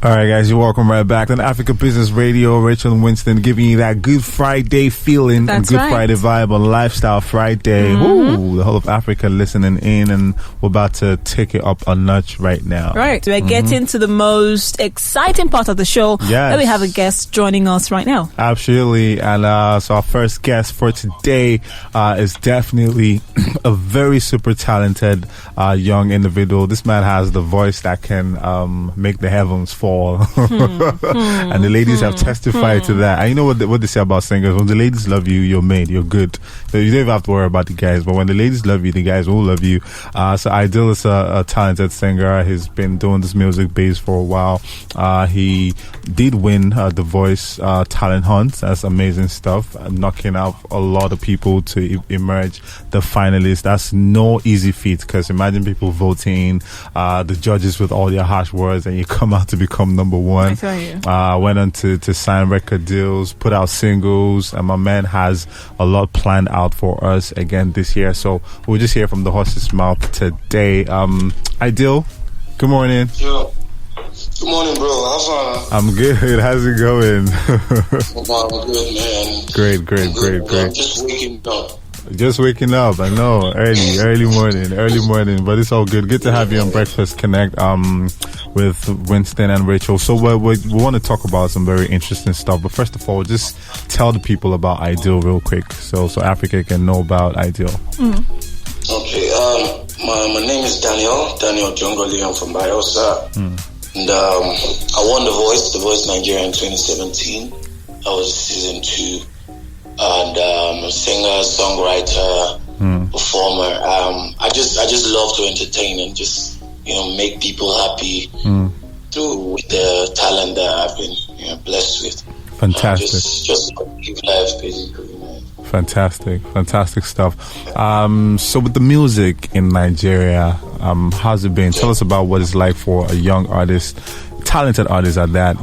All right, guys, you're welcome right back on Africa Business Radio. Rachel and Winston giving you that Good Friday feeling and Good Friday vibe on Lifestyle Friday. Woo, the whole of Africa listening in, and we're about to take it up a notch right now. Right, we're getting to the most exciting part of the show. Yes. Where we have a guest joining us right now. Absolutely, and so our first guest for today is definitely a very super talented young individual. This man has the voice that can make the heavens fall. And the ladies have testified to that. And you know what they say about singers: when the ladies love you, you're made, you're good. So you don't even have to worry about the guys. But when the ladies love you, the guys will love you. So Idyl is a talented singer. He's been doing this music base for a while. He did win the Voice Talent Hunt. That's amazing stuff. Knocking out a lot of people to emerge the finalists. That's no easy feat, because imagine people voting, the judges with all their harsh words, and you come out to become number one. I tell you. Went on to sign record deals, put out singles, and my man has a lot planned out for us again this year. So we'll just hear from the horse's mouth today. Idyl, good morning. Yo. Good morning, bro. How's it? I'm good. How's it going? I'm good, man. Great. I'm just waking up. Just waking up, I know. Early morning, but it's all good. Good to have you on Breakfast Connect with Winston and Rachel. So we want to talk about some very interesting stuff, but first of all, just tell the people about Idyl real quick, so Africa can know about Idyl. Okay, my name is Daniel Diongoli. I'm from Bayelsa. And I won The Voice Nigerian in 2017. I was season 2. And I'm a singer, songwriter, performer. I just love to entertain and just make people happy through with the talent that I've been blessed with. Fantastic. Just live life basically, man. Fantastic stuff. So with the music in Nigeria, how's it been? Tell us about what it's like for a young artist, talented artist at that.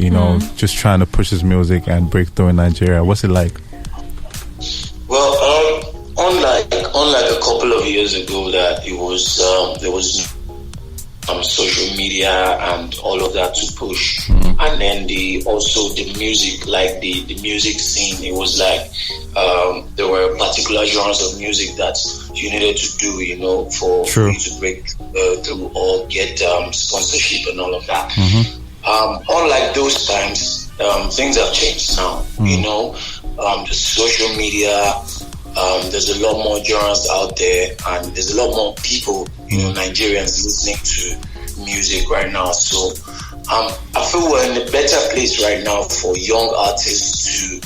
Just trying to push his music and break through in Nigeria. What's it like? Well, unlike a couple of years ago, that it was there was social media and all of that to push, and then the music, like the music scene. It was like there were particular genres of music that you needed to do, for you to break through or get sponsorship and all of that. Unlike those times, things have changed now. The social media, there's a lot more genres out there, and there's a lot more people, Nigerians listening to music right now. So I feel we're in a better place right now for young artists to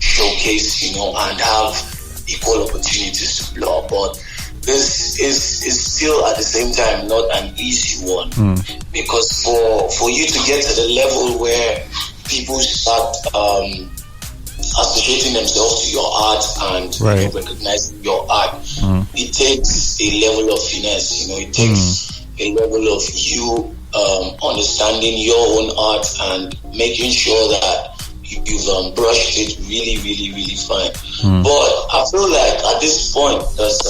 showcase, and have equal opportunities to blow up. But this is still at the same time not an easy one, because for you to get to the level where people start associating themselves to your art and recognizing your art, it takes a level of finesse. It takes a level of you understanding your own art and making sure that you've brushed it really, really, really fine. But I feel like at this point there's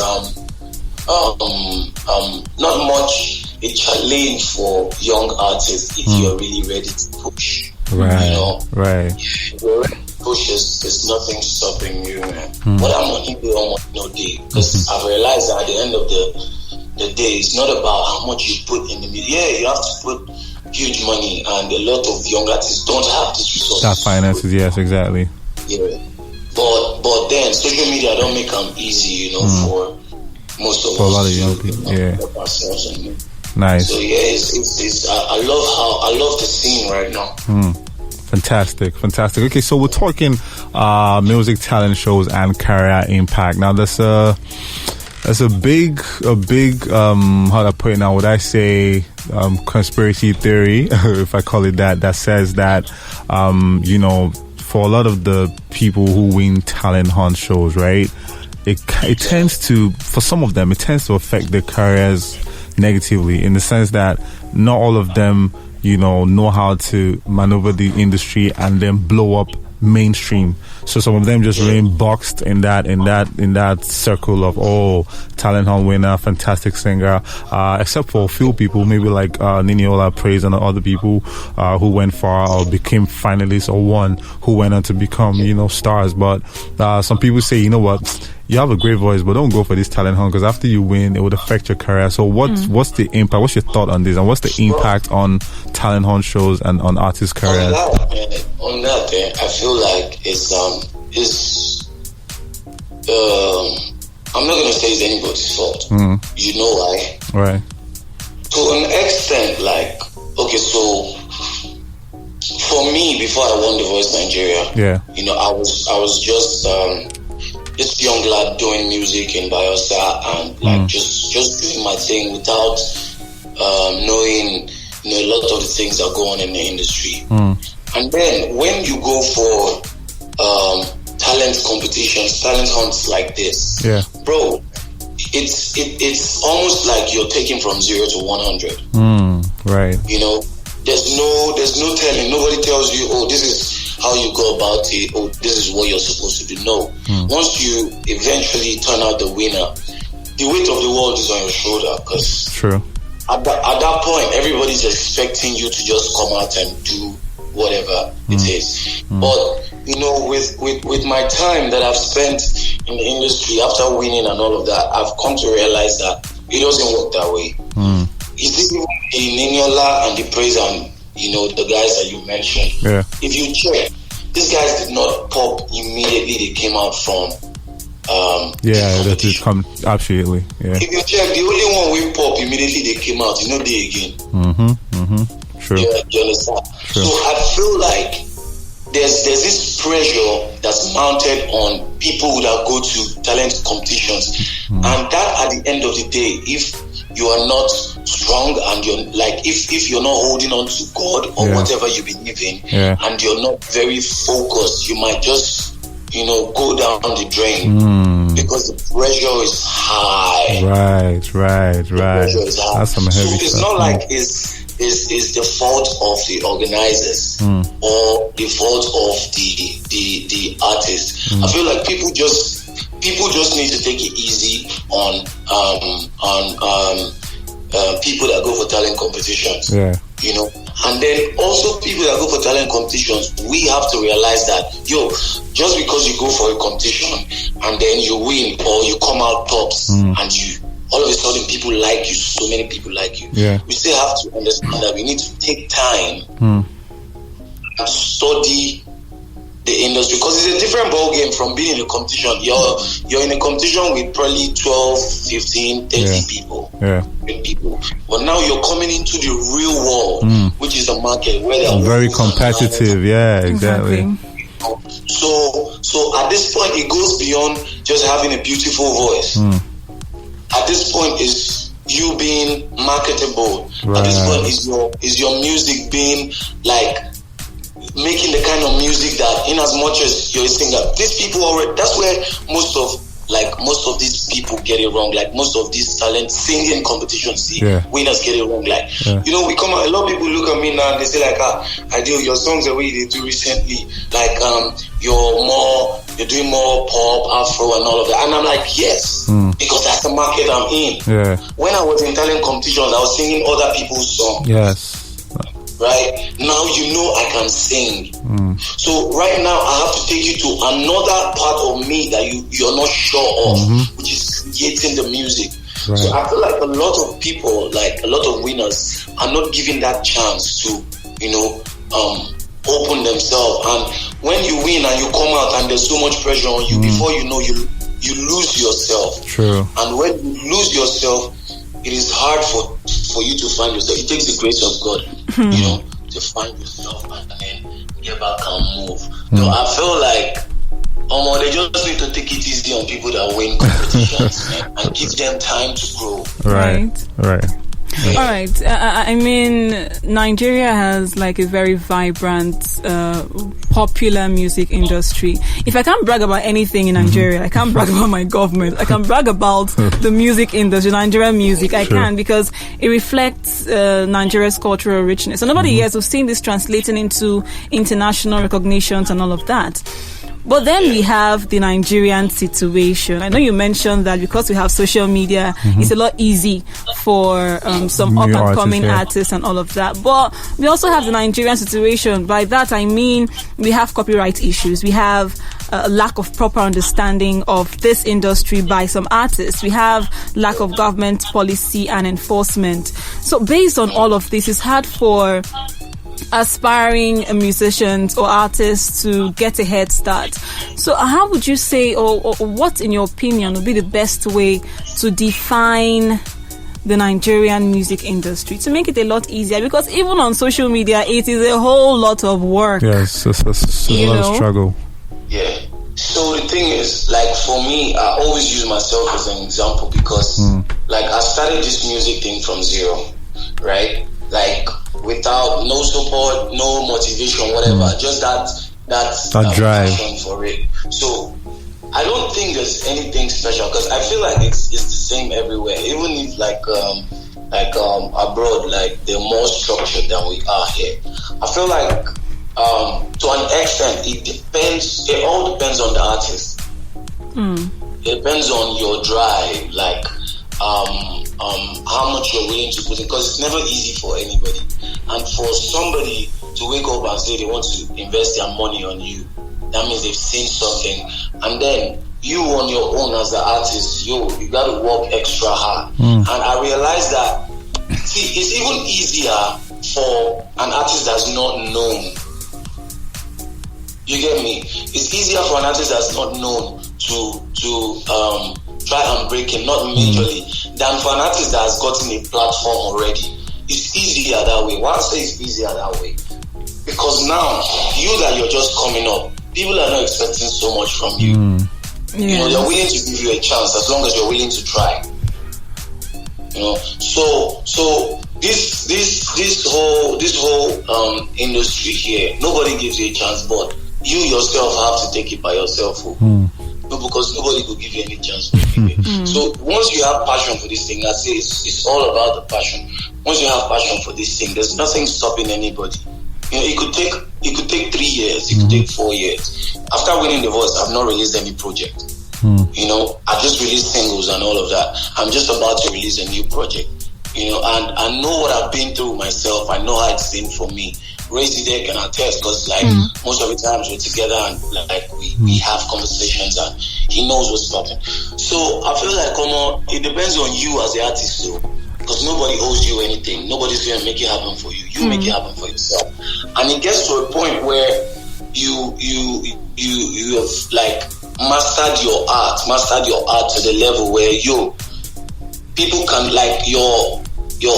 not much a challenge for young artists if you're really ready to push. There's nothing stopping you, man. What I'm on here almost no day, because I've realized that at the end of the day, it's not about how much you put in the media. Yeah, you have to put huge money, and a lot of young artists don't have this resources. That finances, yes, exactly. Yeah, but then social media don't make them easy, for most of us. For a lot of young people, yeah. Nice. So yeah, I love the scene right now. Fantastic. Okay, so we're talking music talent shows and career impact. Now there's a big how do I put it now? Would I say conspiracy theory, if I call it that says that for a lot of the people who win talent hunt shows, right? It tends to, for some of them, it tends to affect their careers negatively, in the sense that not all of them know how to maneuver the industry and then blow up mainstream. So some of them just remain boxed in that circle of talent hunt winner, fantastic singer, except for a few people, maybe like Niniola Praise and other people who went far or became finalists, or one who went on to become stars. But some people say, you know what, you have a great voice, but don't go for this talent hunt, because after you win, it would affect your career. So what's the impact? What's your thought on this, and what's the impact on talent hunt shows and on artists' careers? On that, I feel like it's I'm not gonna say it's anybody's fault. You know why? Right. To an extent, like, okay, so for me, before I won The Voice Nigeria, I was just this young lad doing music in Bayelsa and like just doing my thing without knowing a lot of the things that go on in the industry. And then when you go for talent competitions, talent hunts like this, bro, it's almost like you're taking from 0 to 100. Right. There's no telling. Nobody tells you, this is how you go about it, this is what you're supposed to do. No. Once you eventually turn out the winner, the weight of the world is on your shoulder, because true. At that point, everybody's expecting you to just come out and do whatever it is. But with my time that I've spent in the industry after winning and all of that, I've come to realize that it doesn't work that way. It's even the Niniola and the Praise and the guys that you mentioned. Yeah. If you check, these guys did not pop immediately they came out from that is absolutely. Yeah. If you check, the only one we pop immediately they came out, they again. True. You understand? True. So I feel like there's this pressure that's mounted on people that go to talent competitions, and that at the end of the day, if you are not strong and you're like, if you're not holding on to God or whatever you believe in, and you're not very focused, you might just go down the drain because the pressure is high. Right. That's some heavy stuff. It's not like it's the fault of the organizers or the fault of the artist. I feel like people just need to take it easy on people that go for talent competitions. And then also people that go for talent competitions, we have to realize that just because you go for a competition and then you win or you come out tops and you all of a sudden people like you, so many people like you. We still have to understand that we need to take time and study the industry, because it's a different ball game from being in a competition. You're in a competition with probably 12, 15, 30 people. But now you're coming into the real world, which is the market where they're very competitive. Exactly. So at this point, it goes beyond just having a beautiful voice. At this point, is you being marketable. At this point, is your music being like making the kind of music that, in as much as you're a singer, these people already, that's where most of these people get it wrong. Like most of these talent singing competitions, winners get it wrong. Like, we come out, a lot of people look at me now and they say like, Idyl, your songs the way they do recently, like, you're doing more pop, Afro and all of that. And I'm like, yes, because that's the market I'm in. When I was in talent competitions, I was singing other people's songs. Right now, I can sing. So right now, I have to take you to another part of me that you're not sure of, which is creating the music. So I feel like a lot of people, like a lot of winners, are not given that chance to, open themselves. And when you win and you come out and there's so much pressure on you, before you know, you lose yourself. True. And when you lose yourself, it is hard for you to find yourself. It takes the grace of God, to find yourself and then get back and move. So I feel like they just need to take it easy on people that win competitions and give them time to grow. Right. All right. I mean, Nigeria has like a very vibrant, popular music industry. If I can't brag about anything in Nigeria, I can't brag about my government. I can brag about the music industry, Nigerian music. I can, because it reflects Nigeria's cultural richness. So nobody here has seen this translating into international recognitions and all of that. But then we have the Nigerian situation. I know you mentioned that because we have social media, it's a lot easy for some up-and-coming artists and all of that. But we also have the Nigerian situation. By that, I mean we have copyright issues. We have a lack of proper understanding of this industry by some artists. We have lack of government policy and enforcement. So based on all of this, it's hard for aspiring musicians or artists to get a head start. So how would you say, or what in your opinion would be the best way to define the Nigerian music industry to make it a lot easier? Because even on social media, it is a whole lot of work. Yes, it's a lot of struggle. Yeah. So the thing is, like for me, I always use myself as an example because like I started this music thing from zero, right? Like without no support, no motivation, whatever, just that drive passion for it. So I don't think there's anything special because I feel like it's the same everywhere. Even if like abroad, like they're more structured than we are here. I feel like to an extent it depends. It all depends on the artist. It depends on your drive, like how much you're willing to put in, because it's never easy for anybody. And for somebody to wake up and say they want to invest their money on you, that means they've seen something. And then you on your own as the artist, you got to work extra hard. And I realized that, see, it's even easier for an artist that's not known. You get me? It's easier for an artist that's not known to try and break it, not majorly, than for an artist that has gotten a platform already. It's easier that way. Why I say it's easier that way? Because now, you that you're just coming up, people are not expecting so much from you. You know, they're willing to give you a chance as long as you're willing to try. You know, so this whole industry here, nobody gives you a chance, but you yourself have to take it by yourself. Because nobody will give you any chance to give it. So once you have passion for this thing, I say it's all about the passion. Once you have passion for this thing, there's nothing stopping anybody. You know, it could take 3 years, it could take 4 years. After winning the Voice, I've not released any project. You know, I just released singles and all of that. I'm just about to release a new project. You know, and I know what I've been through myself. I know how it's been for me. Raise the deck and I test, because like most of the times we're together and like we have conversations and he knows what's happening. So I feel like it depends on you as the artist too, because nobody owes you anything. Nobody's going to make it happen for you. You make it happen for yourself. And it gets to a point where you have like mastered your art to the level where people can like you're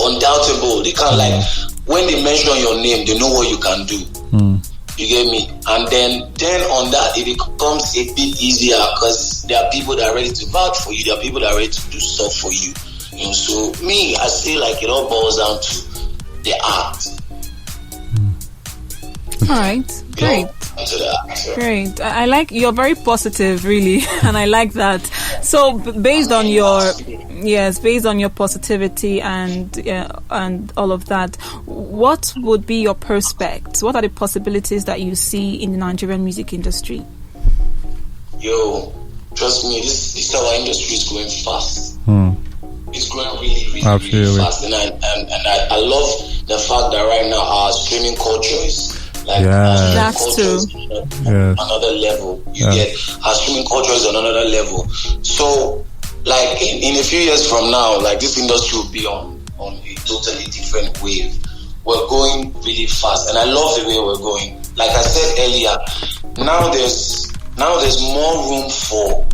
undoubtable. They can't like, when they mention your name, they know what you can do. You get me? And then on that, it becomes a bit easier because there are people that are ready to vouch for you. There are people that are ready to do stuff for you. You know, so me, I say like it all boils down to the art. All right, great. Great. I like, you're very positive, really, and I like that. So based on your positivity and all of that, what would be your prospects? What are the possibilities that you see in the Nigerian music industry? Yo, trust me, this our industry is growing fast. It's growing really fast, and I love the fact that right now our streaming culture is like that's true. Another level. You get our streaming culture is on another level. So, like in a few years from now, like this industry will be on a totally different wave. We're going really fast, and I love the way we're going. Like I said earlier, now there's more room for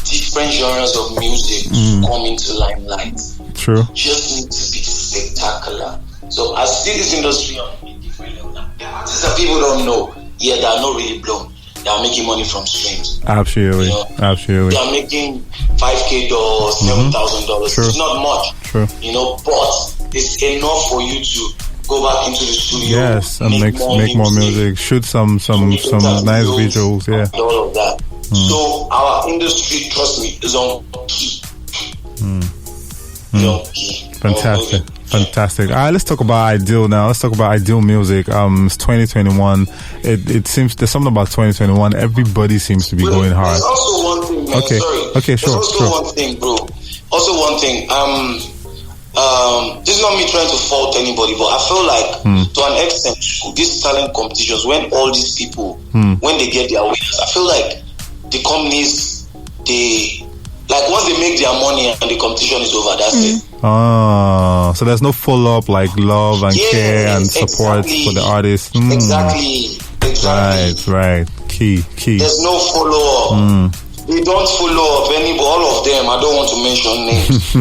different genres of music to come into limelight. True. Just need to be spectacular. So I see this industry on a different level. There are artists that people don't know, they are not really blown. They are making money from streams. Absolutely. You know? Absolutely. They are making $5,000, $7,000. It's not much. True. You know, but it's enough for you to go back into the studio. Yes, and make more music, shoot some nice visuals, yeah. And all of that. So our industry, trust me, is on key. Fantastic. All right, let's talk about Idyl now. Let's talk about Idyl music. It's 2021. It seems there's something about 2021. Everybody seems to be going hard. There's also one thing, man. Okay. Sorry. Okay, sure. There's also one thing, bro. Also one thing. This is not me trying to fault anybody, but I feel like to an extent, these talent competitions, when all these people, when they get their winners, I feel like the companies, like once they make their money and the competition is over, that's it. Oh, so there's no follow-up like love and care and support for the artist. Exactly. Right. Key. There's no follow-up. They don't follow up anybody, all of them. I don't want to mention names.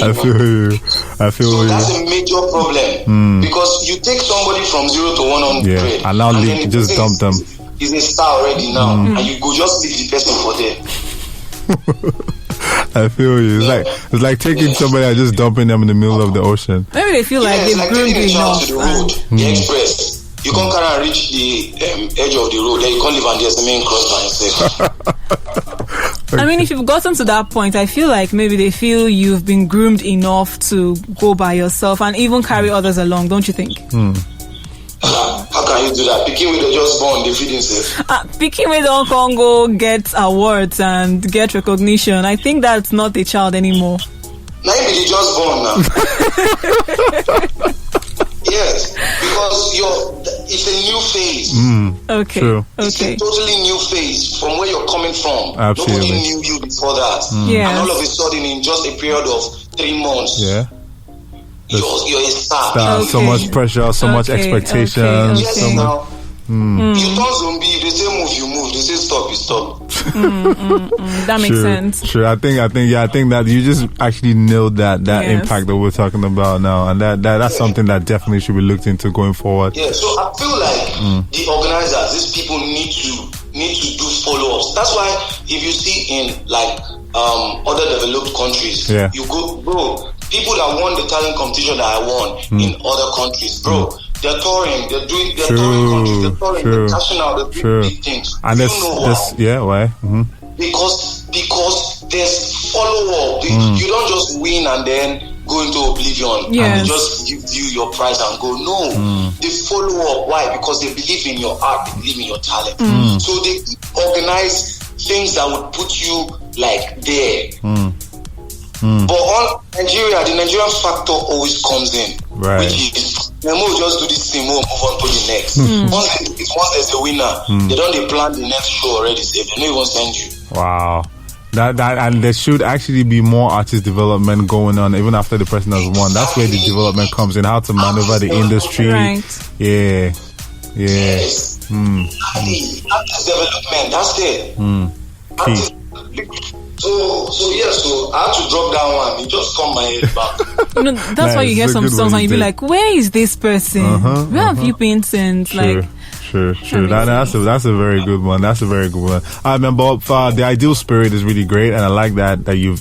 I feel you. So that's a major problem because you take somebody from 0 to 100, and now just dump them. He's a star already now, and you go just leave the person for there. I feel you. It's like taking somebody and just dumping them in the middle of the ocean. Maybe they feel like they've groomed enough. To the road, the express. You can't kind of reach the edge of the road. Then you can't leave and there's the main cross by yourself. I mean, if you've gotten to that point, I feel like maybe they feel you've been groomed enough to go by yourself and even carry others along, don't you think? How can you do that? Picking with the just born, they feed himself. Picking with Hong Congo gets awards and get recognition. I think that's not a child anymore. Now you be the just born now. Yes, because it's a new phase. Okay. True. It's a totally new phase from where you're coming from. Absolutely. Nobody knew you before that. Yes. And all of a sudden, in just a period of 3 months, you're a star. Okay. So much pressure, so much expectations. Yes, so now. You turn zombie, they say move, you move. They say stop, you stop. That makes sense. Sure. I think that you just actually nailed that impact that we're talking about now, and that's something that definitely should be looked into going forward. Yeah. So I feel like the organizers, these people need to do follow-ups. That's why if you see in like other developed countries, you go, bro. People that won the talent competition that I won in other countries, bro. They're touring, they're touring countries, they're touring, they're cashing out, they're doing big things. And why? Because there's follow-up. You don't just win and then go into oblivion and they just give you your prize and go. No, they follow up. Why? Because they believe in your art, they believe in your talent. So they organize things that would put you like there. But on Nigeria, the Nigerian factor always comes in, which is we'll just do this thing, we'll move on to the next. Once there's a winner, they don't plan the next show already. They don't even send you. Wow. That and there should actually be more artist development going on even after the person has won. That's where the development comes in, how to maneuver the industry. Right. Yeah. Yes. Artist development, that's it. Key. So I had to drop that one. It just come my head back. That's why you hear some songs and you be like, where is this person? Where have you been since? Sure. That's a very good one. That's a very good one. I remember the Idyl spirit is really great, and I like that you've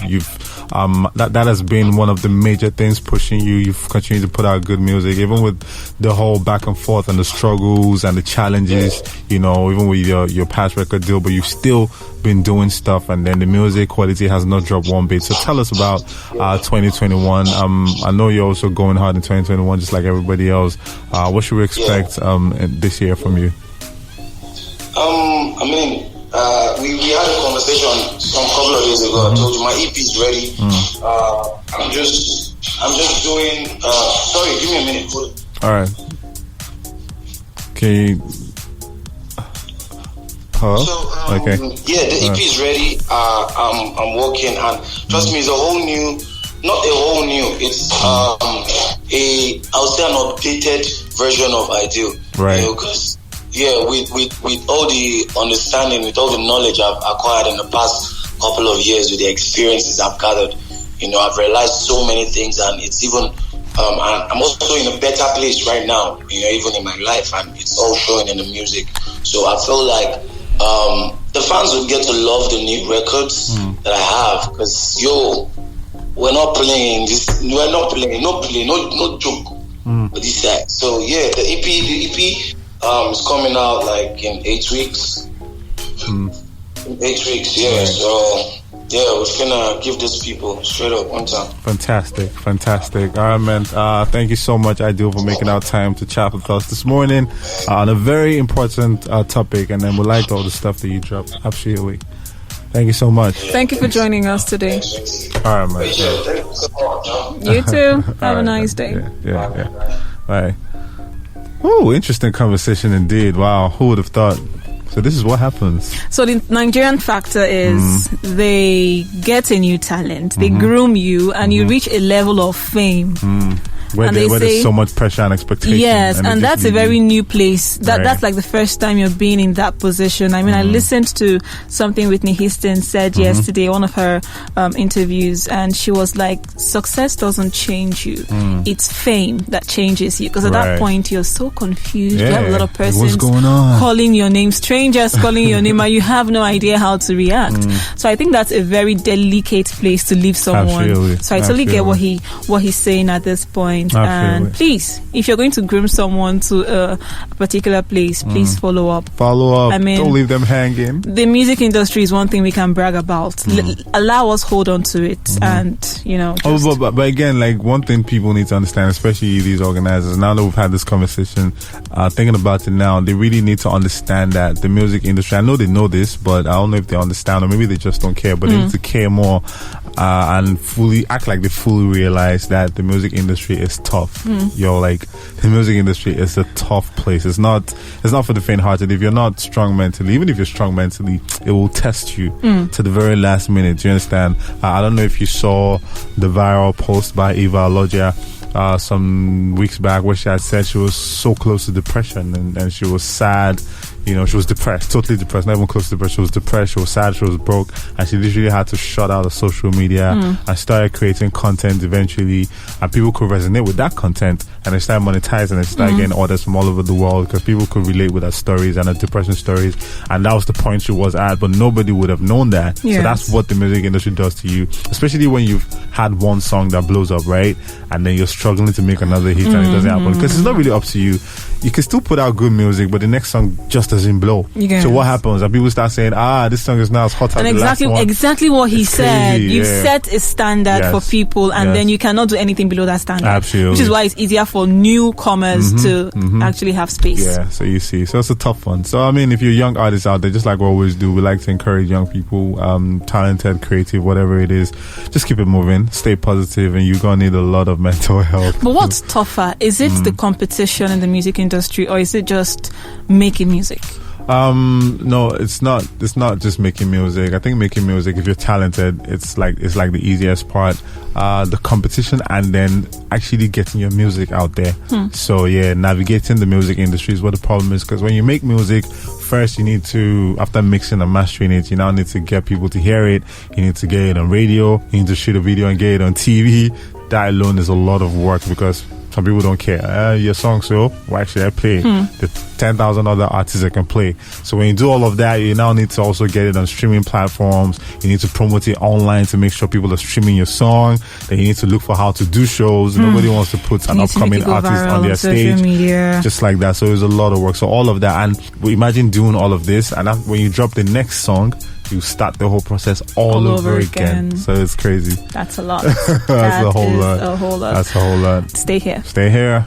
that has been one of the major things pushing you. You've continued to put out good music, even with the whole back and forth and the struggles and the challenges. You know, even with your past record deal, but you've still been doing stuff, and then the music quality has not dropped one bit. So tell us about 2021. I know you're also going hard in 2021, just like everybody else. What should we expect this year from you? I mean, we had a conversation some couple of days ago. I told you my EP is ready. I'm just doing. Sorry, give me a minute. All right. Okay. Hello? So, okay. Yeah, the EP is ready. I'm working, and trust me, it's a whole new. Not a whole new. It's I would say an updated version of Idyl. Right. Because with all the understanding, with all the knowledge I've acquired in the past couple of years, with the experiences I've gathered, I've realized so many things, and it's even I'm also in a better place right now, even in my life, and it's all showing in the music. So I feel like the fans will get to love the new records that I have, because we're not playing this. We're not playing. No joke. With this side. So yeah, the EP is coming out like in 8 weeks. 8 weeks, yeah. So yeah, we're gonna give these people straight up one time. Fantastic. All right, man. Thank you so much, Idyl, for making our time to chat with us this morning on a very important topic, and then we liked all the stuff that you dropped. Absolutely. Thank you so much. Thank you for joining us today. All right, man. You too. Have a nice day. Yeah. Bye. Oh, interesting conversation indeed. Wow, who would have thought? So this is what happens. So the Nigerian factor is they get a new talent, they groom you, and you reach a level of fame. Where there's so much pressure and expectation. Yes, and that's a very new place. That's like the first time you're being in that position. I mean, I listened to something Whitney Houston said yesterday, one of her interviews, and she was like, success doesn't change you. It's fame that changes you. Because at that point, you're so confused. You have a lot of persons calling your name, strangers calling your name, and you have no idea how to react. So I think that's a very delicate place to leave someone. Absolutely. So I totally get what he's saying at this point. And please, if you're going to groom someone to a particular place, please follow up. I mean, don't leave them hanging. The music industry is one thing we can brag about. Allow us hold on to it, and but again, like, one thing people need to understand, especially these organizers, now that we've had this conversation, thinking about it now, they really need to understand that the music industry, I know they know this, but I don't know if they understand, or maybe they just don't care, but they need to care more and fully act like they fully realize that the music industry is tough. The music industry is a tough place. It's not for the faint-hearted. If you're not strong mentally, even if you're strong mentally, it will test you to the very last minute. Do you understand? I don't know if you saw the viral post by Eva Logia some weeks back, where she had said she was so close to depression, and she was sad. She was depressed, totally depressed, not even close to depression. She was depressed, she was sad, she was broke, and she literally had to shut out of social media and started creating content eventually, and people could resonate with that content, and they started monetizing and started getting orders from all over the world because people could relate with her stories and her depression stories, and that was the point she was at, but nobody would have known that. So that's what the music industry does to you, especially when you've had one song that blows up, right, and then you're struggling to make another hit and it doesn't happen, because it's not really up to you. You can still put out good music, but the next song just doesn't blow. So what happens? And people start saying, this song is not as hot as the last one. Exactly what he said. You set a standard for people, and then you cannot do anything below that standard. Absolutely. Which is why it's easier for newcomers to actually have space. Yeah, so you see. So it's a tough one. So, I mean, if you're young artists out there, just like we always do, we like to encourage young people, talented, creative, whatever it is, just keep it moving, stay positive, and you're going to need a lot of mental health. But what's tougher? Is it the competition in the music industry, or is it just making music? No, it's not just making music. I think making music, if you're talented, it's like the easiest part. The competition, and then actually getting your music out there. So yeah, navigating the music industry is what the problem is, because when you make music, first you need to, after mixing and mastering it, you now need to get people to hear it. You need to get it on radio, you need to shoot a video and get it on TV. That alone is a lot of work, because some people don't care. Your song, so why should I play? The 10,000 other artists that can play. So when you do all of that, you now need to also get it on streaming platforms. You need to promote it online to make sure people are streaming your song. Then you need to look for how to do shows. Nobody wants to put an upcoming artist on their stage. Media. Just like that. So it's a lot of work. So all of that. And we imagine doing all of this, and when you drop the next song, you start the whole process all over again. So it's crazy. That's a lot. That's a whole lot. A whole lot. That's a whole lot. Stay here. Stay here.